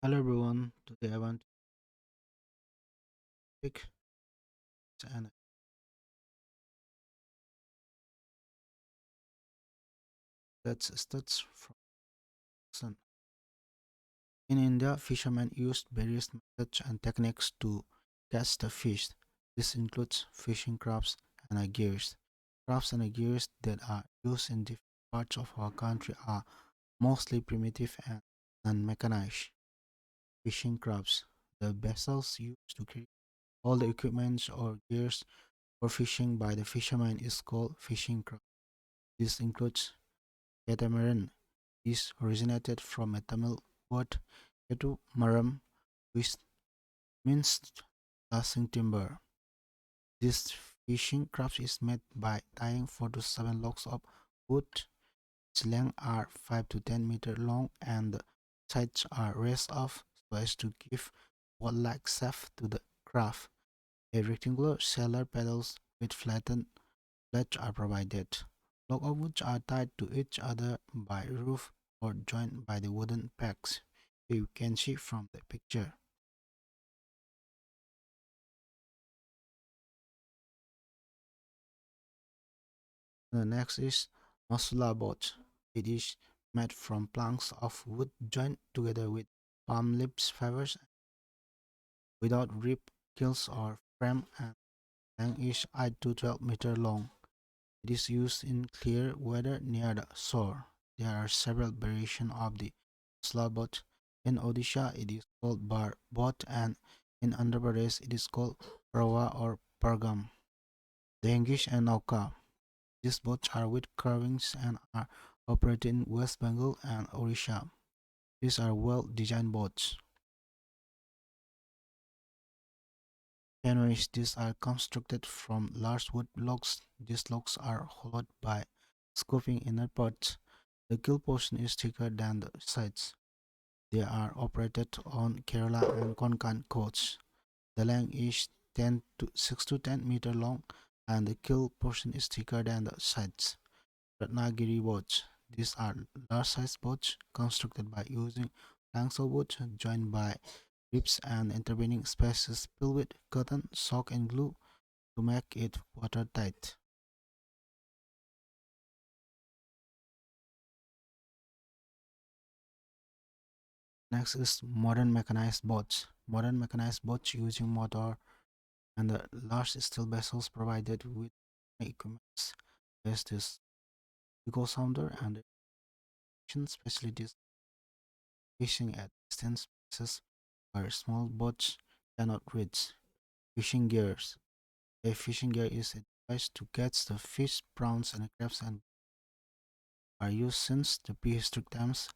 Hello everyone. Today I want to pick and that starts from sun. In India, fishermen use various methods and techniques to catch the fish. This includes fishing crafts and gears. Crafts and gears that are used in different parts of our country are mostly primitive and non-mechanized. Fishing crafts, the vessels used to carry all the equipment or gears for fishing by the fishermen is called fishing craft. This includes catamaran. This originated from a Tamil word "Ketamaram", which means lasting timber. This fishing craft is made by tying 4 to 7 logs of wood. Its length are 5 to 10 meters long and the sides are raised off so as to give boat-like shape to the craft. A rectangular sailor paddles with flattened blades are provided. Logs of wood are tied to each other by rope or joined by the wooden pegs. You can see from the picture. The next is Masula boat. It is made from planks of wood joined together with palm leaves fibers without rib keels or frame and length is 8 to 12 meter long. It is used in clear weather near the shore. There are several variations of the Masula boat. In Odisha, it is called bar boat, and in Andhra Pradesh, it is called Prawa or Pargam. The English and Nauka. These boats are with carvings and are operated in West Bengal and Odisha. These are well-designed boats. Canoes. These are constructed from large wood logs. These logs are hollowed by scooping inner parts. The keel portion is thicker than the sides. They are operated on Kerala and Konkan coasts. The length is 10 to 6 to 10 meter long and the keel portion is thicker than the sides. Ratnagiri boats. These are large-sized boats constructed by using planks of wood joined by ribs and intervening spaces filled with cotton, sock and glue to make it watertight. Next is modern mechanized boats. Modern mechanized boats using motor and the large steel vessels provided with equipment. There's this eco sounder and the facilities fishing at distance places where small boats cannot reach. Fishing gears. A fishing gear is a device to catch the fish, prawns, and crabs and are used since the prehistoric times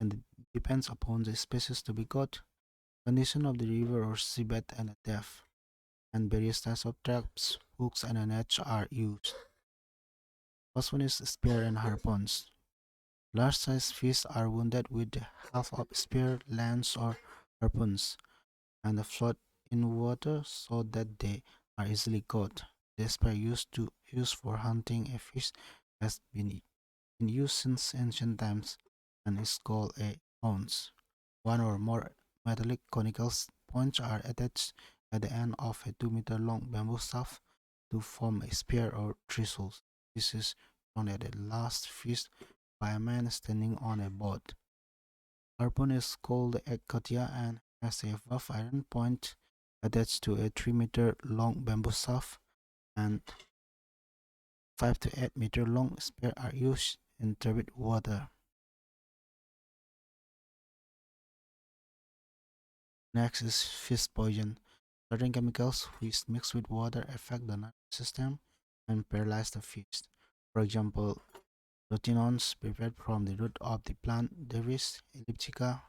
and it depends upon the species to be caught, condition of the river or seabed and a depth, and various types of traps, hooks, and nets are used. First one is spear and harpoons. Large-sized fish are wounded with the help of spear, lance, or harpoons, and float in water so that they are easily caught. The spear used for hunting a fish has been in use since ancient times and is called a ounce. One or more metallic conical points are attached at the end of a 2 meter long bamboo staff to form a spear or thistle. This is thrown at a last fish by a man standing on a boat. Harpoon is called a katia and has a rough iron point attached to a 3 meter long bamboo staff and 5 to 8 meter long spear are used in turbid water. Next is fish poison. Certain chemicals which mix with water affect the nervous system and paralyze the fish. For example, rotinones prepared from the root of the plant Derish elliptica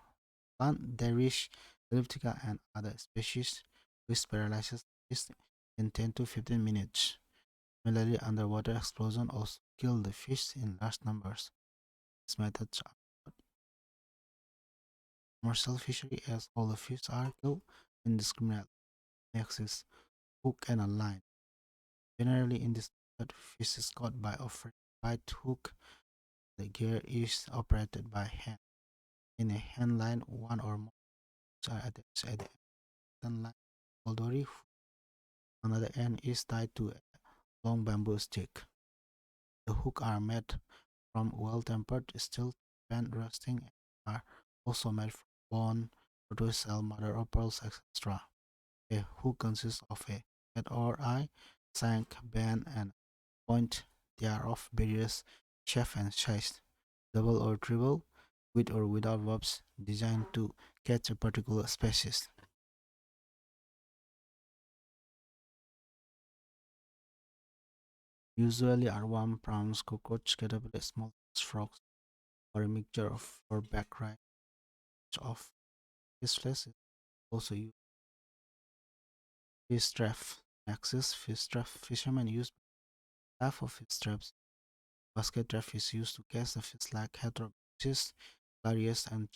and other species which paralyzes fish in 10 to 15 minutes. Similarly, underwater explosion also kill the fish in large numbers. These methods are commercial fishery as all the fish are killed indiscriminately. Next is hook and a line. Generally, in this method, fish is caught by offering a wide hook. The gear is operated by hand. In a hand line, one or more are attached at the end like a dory. Another end is tied to a long bamboo stick. The hooks are made from well-tempered steel to prevent rusting and are also made from bone, tortoiseshell, mother of pearls, etc. A hook consists of a head or eye, shank, bend, and point. They are of various shape and size, double or triple, with or without verbs, designed to catch a particular species. Usually earthworm, prawns, cockroach, caterpillar, small frogs, or a mixture of fur-back range of fish flesh is also used. Fish trap. Axis fish trap. Fishermen use half of fish traps. Basket trap is used to catch the fish like heterobius, clarius, and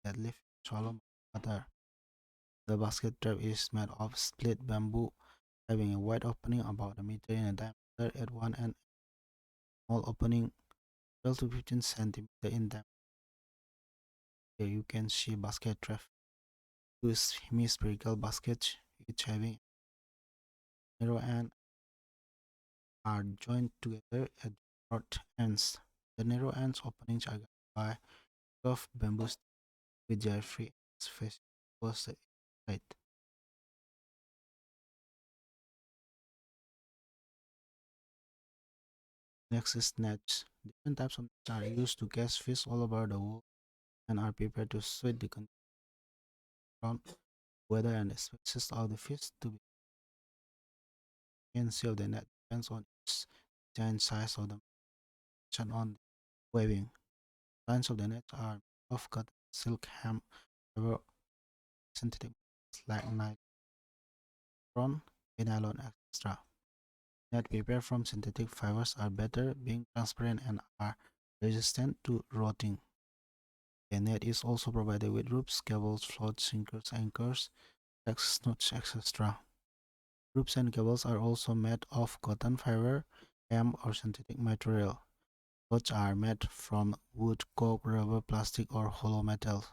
that live in shallow water. The basket trap is made of split bamboo, having a wide opening about a meter in diameter at one end, small opening 12 to 15 centimeter in diameter. Here you can see basket trap. Two hemispherical baskets, each having a narrow end, are joined together at the short ends. The narrow ends openings are guided by curved bamboo sticks with their free ends facing towards the right. Next is nets. Different types of nets are used to catch fish all over the world and are prepared to suit the conditions, weather, and the species of the fish to be. The efficiency of the net depends on its design, size of the and on the weaving. Lines of the nets are of cotton, silk, hemp, rubber, synthetic like nylon, nylon, etc. Net prepared from synthetic fibers are better, being transparent and are resistant to rotting. The net is also provided with ropes, cables, floats, sinkers, anchors, tacks, knots, etc. Ropes and cables are also made of cotton fiber, hemp, or synthetic material. Floats are made from wood, cork, rubber, plastic, or hollow metal.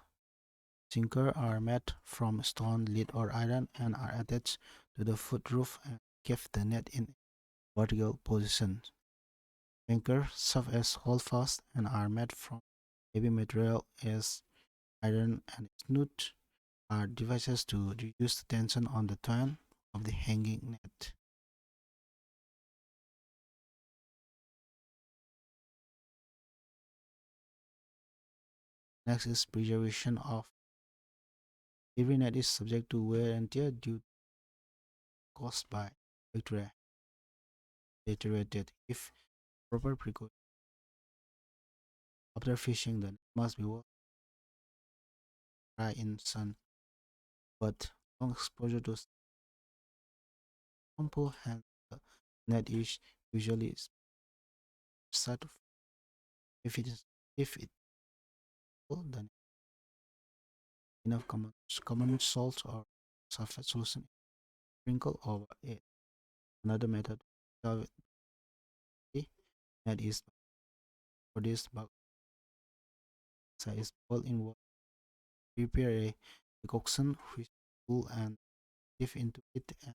Sinkers are made from stone, lead, or iron and are attached to the foot roof and keep the net in vertical position. Anchors serve as holdfast and are made from heavy material as iron, and snoot are devices to reduce the tension on the twine of the hanging net. Next is preservation of. Every net is subject to wear and tear due to caused by bacteria deteriorated. If proper precaution after fishing, the net must be washed dry in sun, but long exposure to harmful hands the net is usually set if it is if it full, then enough common salt or sulfate solution sprinkle over it. Another method of the net is produced by is boiled in water. Prepare a decoction which cool and dip into it and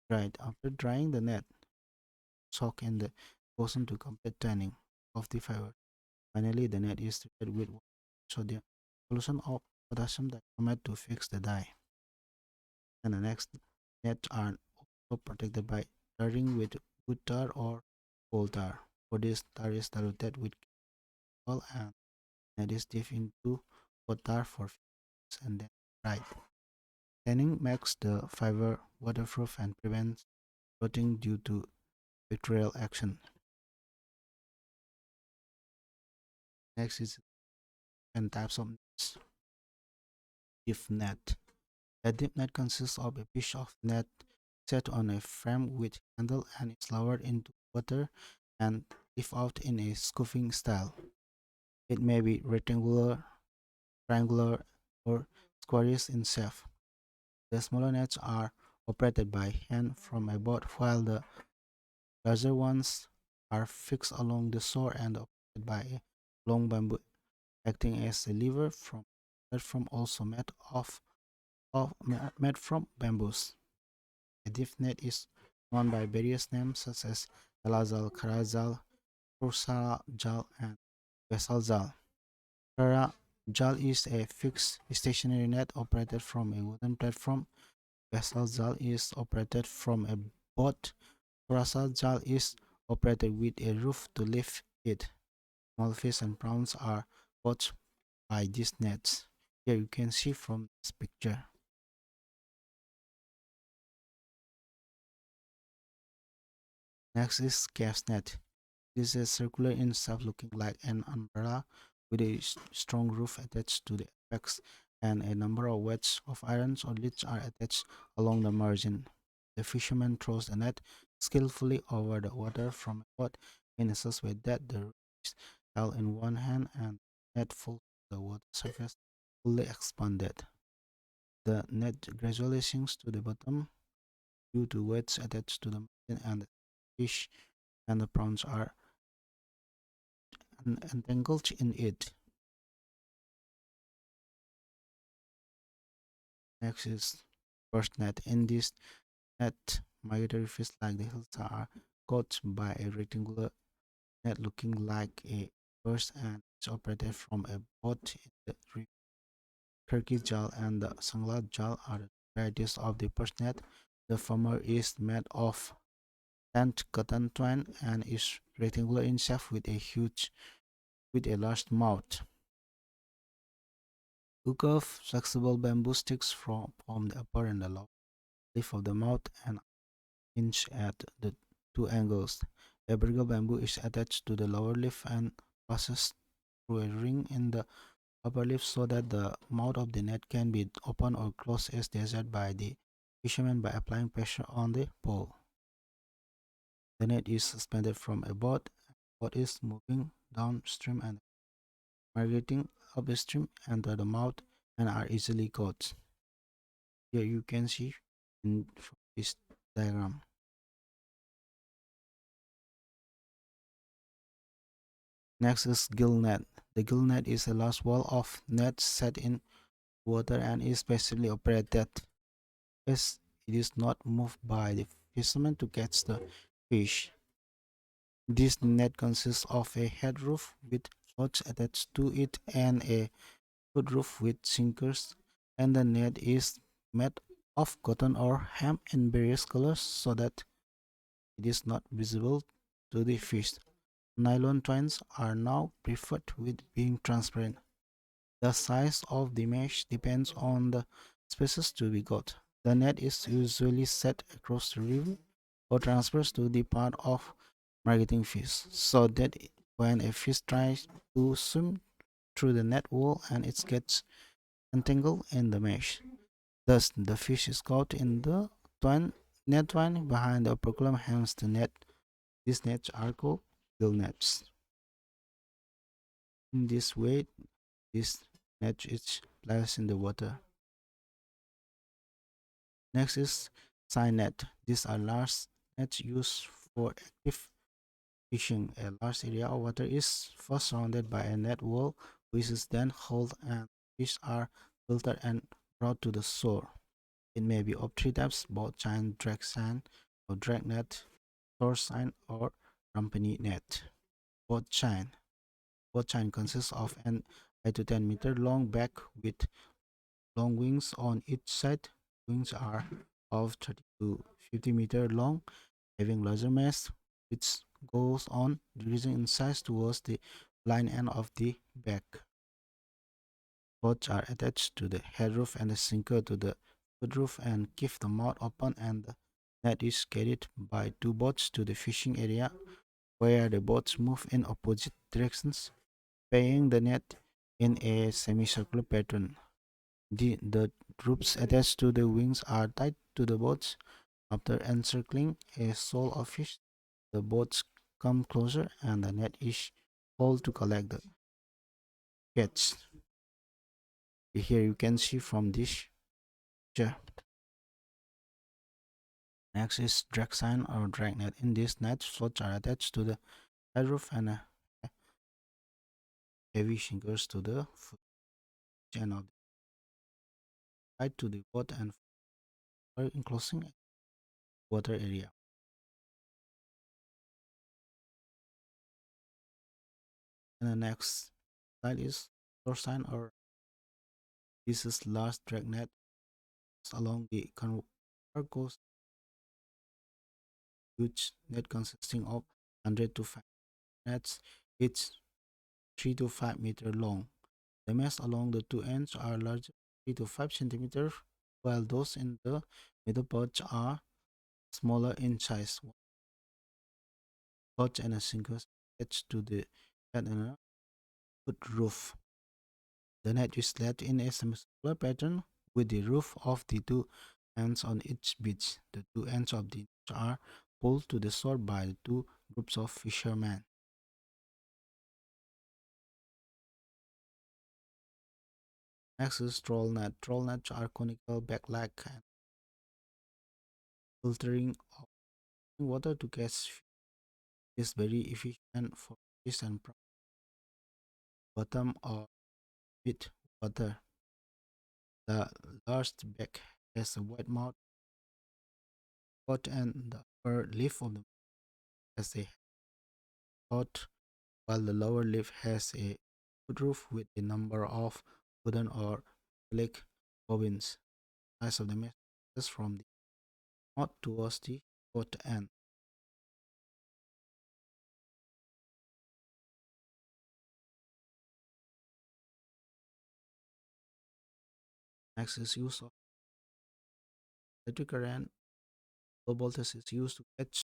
dry it. After drying the net, soak in the decoction to complete tanning of the fiber. Finally, the net is treated with sodium solution of potassium dichromate to fix the dye. And the next nets are also protected by tarring with wood tar or coal tar. For this, tar is diluted with alcohol and net is dipped into hot tar for 5 minutes and then dried. Tanning makes the fiber waterproof and prevents rotting due to bacterial action. Next is and types of nets. Deep net. A deep net consists of a piece of net set on a frame with handle and is lowered into water and lifted out in a scooping style. It may be rectangular, triangular, or squarish in shape. The smaller nets are operated by hand from a boat, while the larger ones are fixed along the shore and operated by a long bamboo acting as a lever from platform also made of made from bamboos. A deep net is known by various names such as Elazal, Karazal, Kursara Jal, and Vessel Jal. Kara Jal is a fixed stationary net operated from a wooden platform. Vessel Jal is operated from a boat. Kurasa Jal is operated with a roof to lift it. Small fish and prawns are caught by these nets. Here you can see from this picture. Next is calf's net. This is circular in shape looking like an umbrella with a strong roof attached to the apex, and a number of wedges of iron or leads are attached along the margin. The fisherman throws the net skillfully over the water from a boat in such way that the rope is held in one hand and the net falls to the water surface fully expanded. The net gradually sinks to the bottom due to weights attached to the margin, and the fish and the prawns are entangled in it. Next is burst net. In this net, migratory fish like the hills are caught by a rectangular net looking like a burst, and it's operated from a boat in the river. Turkey jal and the sangla jal are the varieties of the burst net. The former is made of tanned cotton twine and is rectangular in shape with a large mouth. Two curved flexible bamboo sticks from the upper and the lower lip of the mouth and hinge at the two angles. A bigger bamboo is attached to the lower lip and passes through a ring in the upper lip so that the mouth of the net can be opened or closed as desired by the fisherman by applying pressure on the pole. The net is suspended from a boat. The boat is moving downstream and migrating upstream, enter the mouth, and are easily caught. Here you can see in this diagram. Next is gill net. The gill net is a large wall of net set in water and is passively operated as it is not moved by the fisherman to catch the fish. This net consists of a head roof with floats attached to it and a foot roof with sinkers, and the net is made of cotton or hemp in various colors so that it is not visible to the fish. Nylon twines are now preferred with being transparent. The size of the mesh depends on the species to be caught. The net is usually set across the river or transfers to the part of migrating fish so that when a fish tries to swim through the net wall and it gets entangled in the mesh. Thus, the fish is caught in the net twine behind the operculum, hence the net. These nets are called gill nets. In this way, this net is placed in the water. Next is seine net. These are large nets used for active fishing. A large area of water is first surrounded by a net wall, which is then hauled and fish are filtered and brought to the shore. It may be of three types: boat seine, drag seine, or drag net, shore seine, or company net. Boat seine. Boat seine consists of an 8 to 10 meter long back with long wings on each side. Wings are of 30 to 50 meter long, having larger mast, which goes on decreasing in size towards the line end of the back. Boats are attached to the head roof and the sinker to the foot roof and keep the mouth open, and the net is carried by two boats to the fishing area where the boats move in opposite directions, paying the net in a semicircular pattern. The ropes attached to the wings are tied to the boats. After encircling a shoal of fish, the boats come closer and the net is hauled to collect the catch. Here you can see from this picture. Next is drag seine or drag net. In this net, floats are attached to the head roof and heavy sinkers to the foot end of tied to the boat and are enclosing water area. And the next slide is shore sign, or this is large dragnet along the cargoes, huge net consisting of 100 to 5 nets, each 3 to 5 meter long. The mast along the two ends are larger, 3 to 5 centimeters, while those in the middle perch are smaller in size. One perch and a single attached to the head and a hood roof. The net is laid in a semicircular pattern with the roof of the two ends on each beach. The two ends of the net are pulled to the shore by the two groups of fishermen. Next is troll net. Troll nets are conical back-like and filtering of water to catch fish. Is very efficient for fish and bottom or mid water. The large back has a wide mouth pot, and the upper lip of the has a pot, while the lower lip has a wood roof with a number of wooden or metallic bobbins. The size of the mesh is from the mouth towards the pot end. Next is use of electric current. Low voltage is used to catch